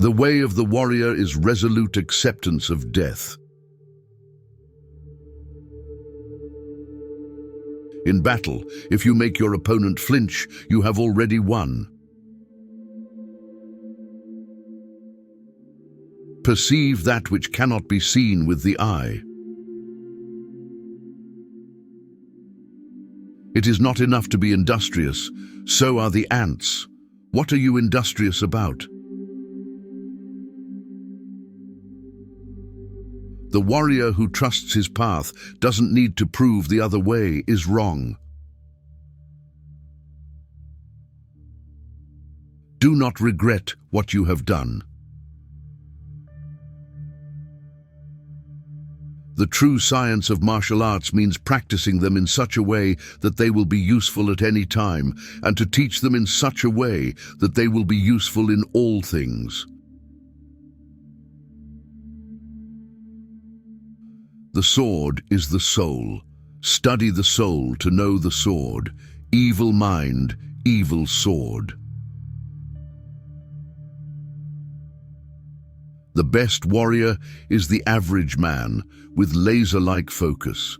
The way of the warrior is resolute acceptance of death. In battle, if you make your opponent flinch, you have already won. Perceive that which cannot be seen with the eye. It is not enough to be industrious, so are the ants. What are you industrious about? The warrior who trusts his path doesn't need to prove the other way is wrong. Do not regret what you have done. The true science of martial arts means practicing them in such a way that they will be useful at any time, and to teach them in such a way that they will be useful in all things. The sword is the soul. Study the soul to know the sword. Evil mind, evil sword. The best warrior is the average man with laser-like focus.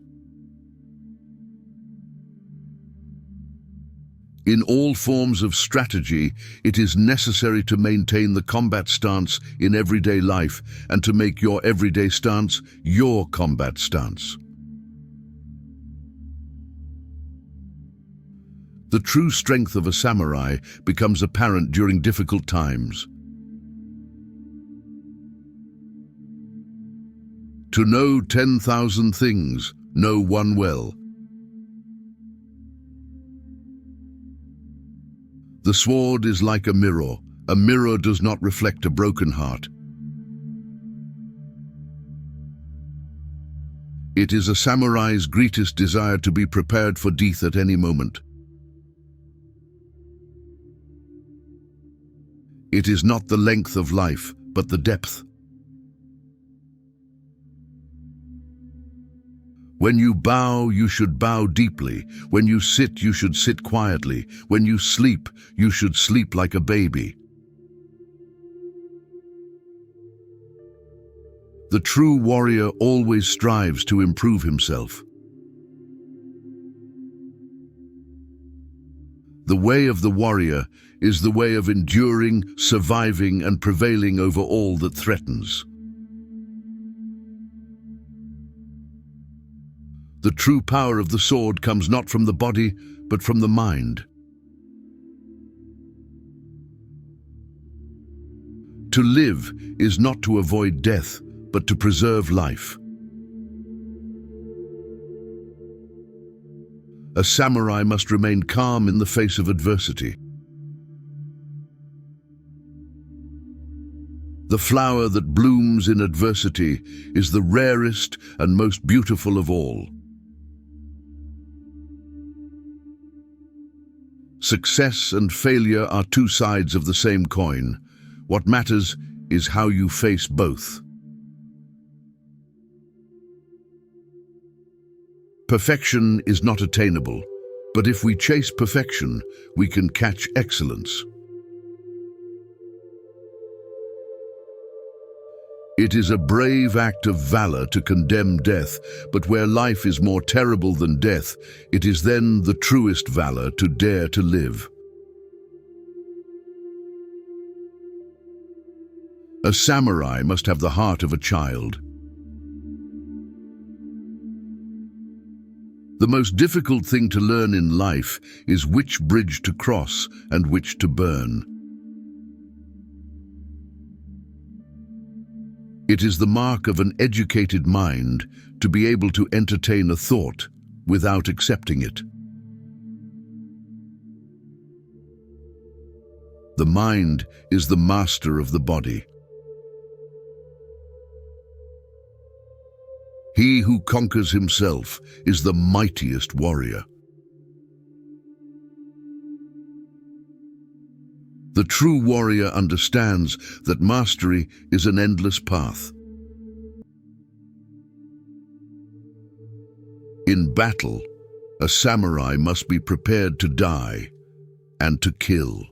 In all forms of strategy, it is necessary to maintain the combat stance in everyday life and to make your everyday stance your combat stance. The true strength of a samurai becomes apparent during difficult times. To know 10,000 things, know one well. The sword is like a mirror. A mirror does not reflect a broken heart. It is a samurai's greatest desire to be prepared for death at any moment. It is not the length of life, but the depth. When you bow, you should bow deeply. When you sit, you should sit quietly. When you sleep, you should sleep like a baby. The true warrior always strives to improve himself. The way of the warrior is the way of enduring, surviving, and prevailing over all that threatens. The true power of the sword comes not from the body, but from the mind. To live is not to avoid death, but to preserve life. A samurai must remain calm in the face of adversity. The flower that blooms in adversity is the rarest and most beautiful of all. Success and failure are two sides of the same coin. What matters is how you face both. Perfection is not attainable, but if we chase perfection, we can catch excellence. It is a brave act of valor to condemn death, but where life is more terrible than death, it is then the truest valor to dare to live. A samurai must have the heart of a child. The most difficult thing to learn in life is which bridge to cross and which to burn. It is the mark of an educated mind to be able to entertain a thought without accepting it. The mind is the master of the body. He who conquers himself is the mightiest warrior. The true warrior understands that mastery is an endless path. In battle, a samurai must be prepared to die and to kill.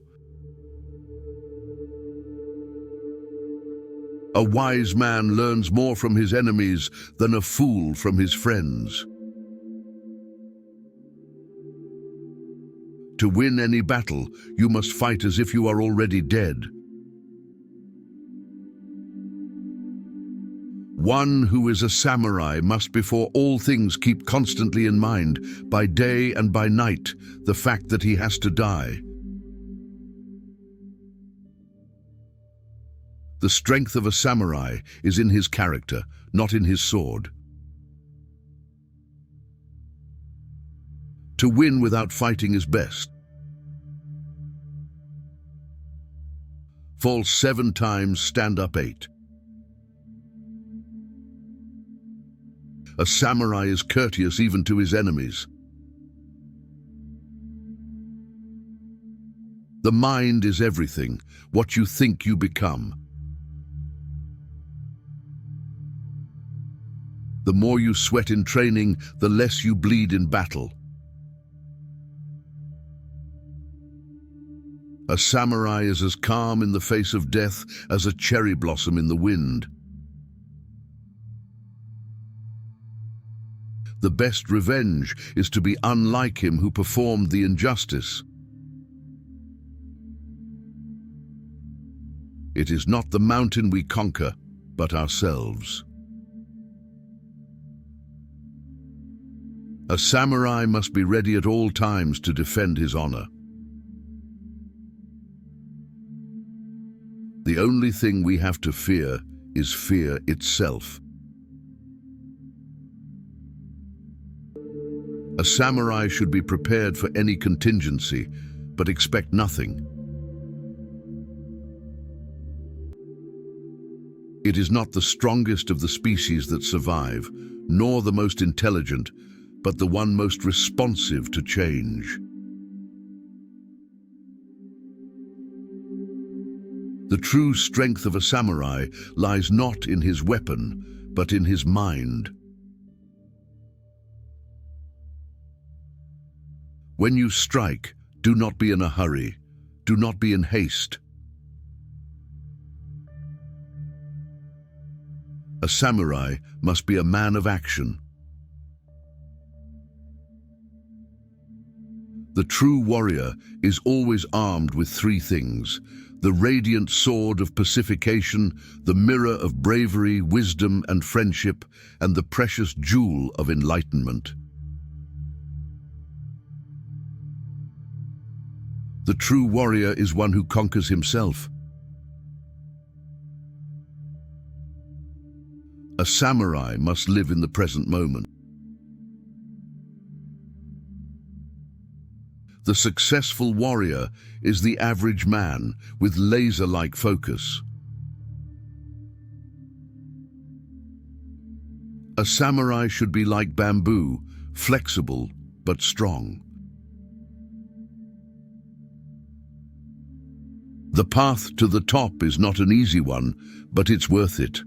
A wise man learns more from his enemies than a fool from his friends. To win any battle, you must fight as if you are already dead. One who is a samurai must before all things keep constantly in mind, by day and by night, the fact that he has to die. The strength of a samurai is in his character, not in his sword. To win without fighting is best. Fall 7 times, stand up 8. A samurai is courteous even to his enemies. The mind is everything. What you think, you become. The more you sweat in training, the less you bleed in battle. A samurai is as calm in the face of death as a cherry blossom in the wind. The best revenge is to be unlike him who performed the injustice. It is not the mountain we conquer, but ourselves. A samurai must be ready at all times to defend his honor. The only thing we have to fear is fear itself. A samurai should be prepared for any contingency, but expect nothing. It is not the strongest of the species that survive, nor the most intelligent, but the one most responsive to change. The true strength of a samurai lies not in his weapon, but in his mind. When you strike, do not be in a hurry. Do not be in haste. A samurai must be a man of action. The true warrior is always armed with 3 things: the radiant sword of pacification, the mirror of bravery, wisdom, and friendship, and the precious jewel of enlightenment. The true warrior is one who conquers himself. A samurai must live in the present moment. The successful warrior is the average man with laser-like focus. A samurai should be like bamboo, flexible but strong. The path to the top is not an easy one, but it's worth it.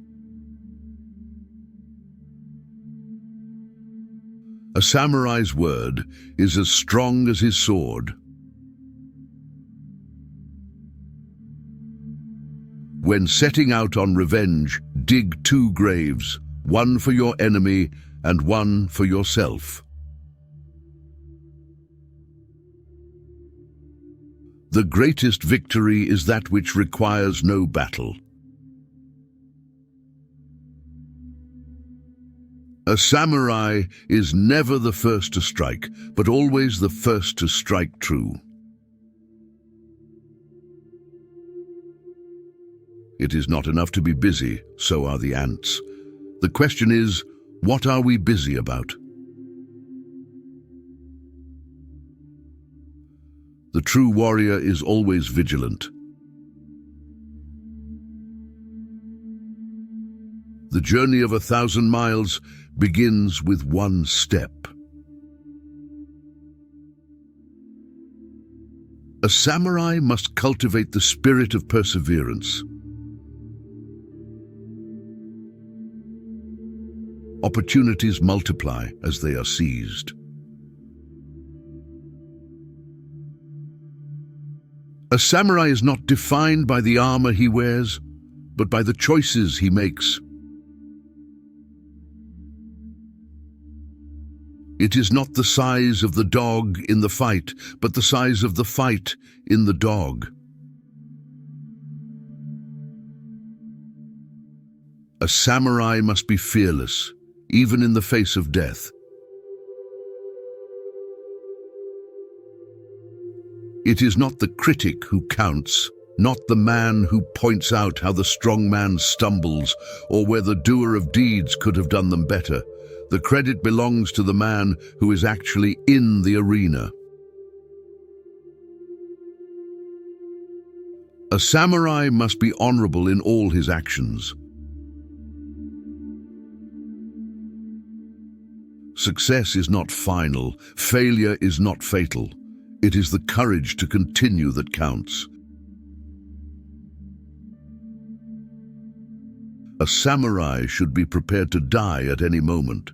A samurai's word is as strong as his sword. When setting out on revenge, dig 2 graves, one for your enemy and one for yourself. The greatest victory is that which requires no battle. A samurai is never the first to strike, but always the first to strike true. It is not enough to be busy, so are the ants. The question is, what are we busy about? The true warrior is always vigilant. The journey of 1,000 miles begins with 1 step. A samurai must cultivate the spirit of perseverance. Opportunities multiply as they are seized. A samurai is not defined by the armor he wears, but by the choices he makes. It is not the size of the dog in the fight, but the size of the fight in the dog. A samurai must be fearless, even in the face of death. It is not the critic who counts, not the man who points out how the strong man stumbles or where the doer of deeds could have done them better. The credit belongs to the man who is actually in the arena. A samurai must be honorable in all his actions. Success is not final, failure is not fatal. It is the courage to continue that counts. A samurai should be prepared to die at any moment.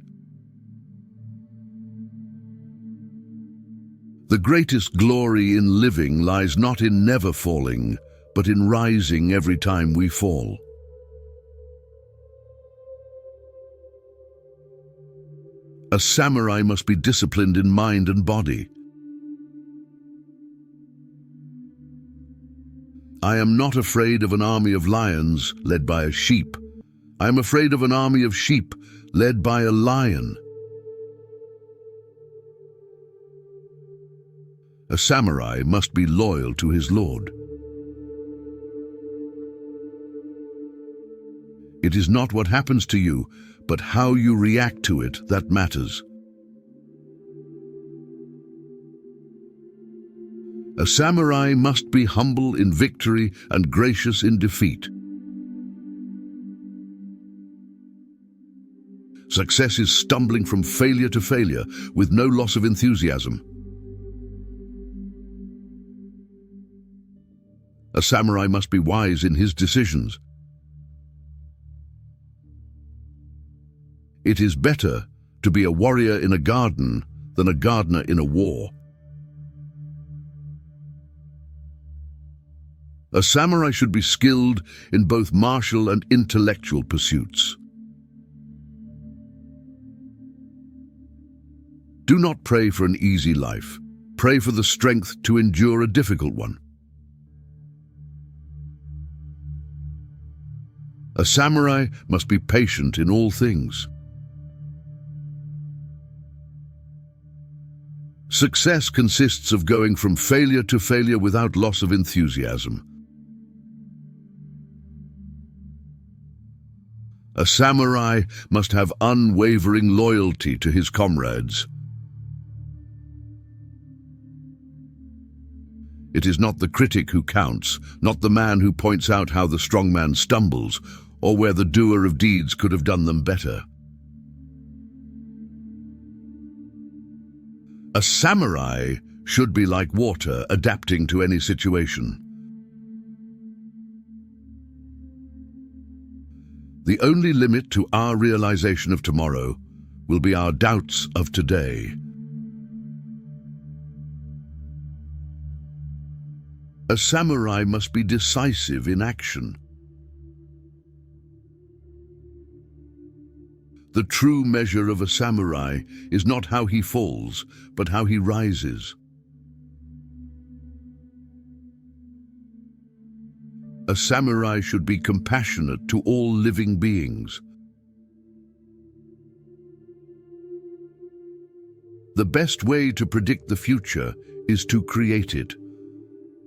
The greatest glory in living lies not in never falling, but in rising every time we fall. A samurai must be disciplined in mind and body. I am not afraid of an army of lions led by a sheep. I am afraid of an army of sheep led by a lion. A samurai must be loyal to his lord. It is not what happens to you, but how you react to it that matters. A samurai must be humble in victory and gracious in defeat. Success is stumbling from failure to failure with no loss of enthusiasm. A samurai must be wise in his decisions. It is better to be a warrior in a garden than a gardener in a war. A samurai should be skilled in both martial and intellectual pursuits. Do not pray for an easy life. Pray for the strength to endure a difficult one. A samurai must be patient in all things. Success consists of going from failure to failure without loss of enthusiasm. A samurai must have unwavering loyalty to his comrades. It is not the critic who counts, not the man who points out how the strong man stumbles, or where the doer of deeds could have done them better. A samurai should be like water, adapting to any situation. The only limit to our realization of tomorrow will be our doubts of today. A samurai must be decisive in action. The true measure of a samurai is not how he falls, but how he rises. A samurai should be compassionate to all living beings. The best way to predict the future is to create it.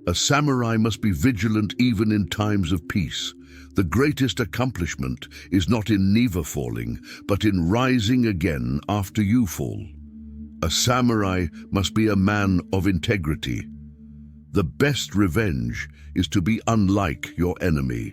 A samurai must be vigilant even in times of peace. The greatest accomplishment is not in never falling, but in rising again after you fall. A samurai must be a man of integrity. The best revenge is to be unlike your enemy.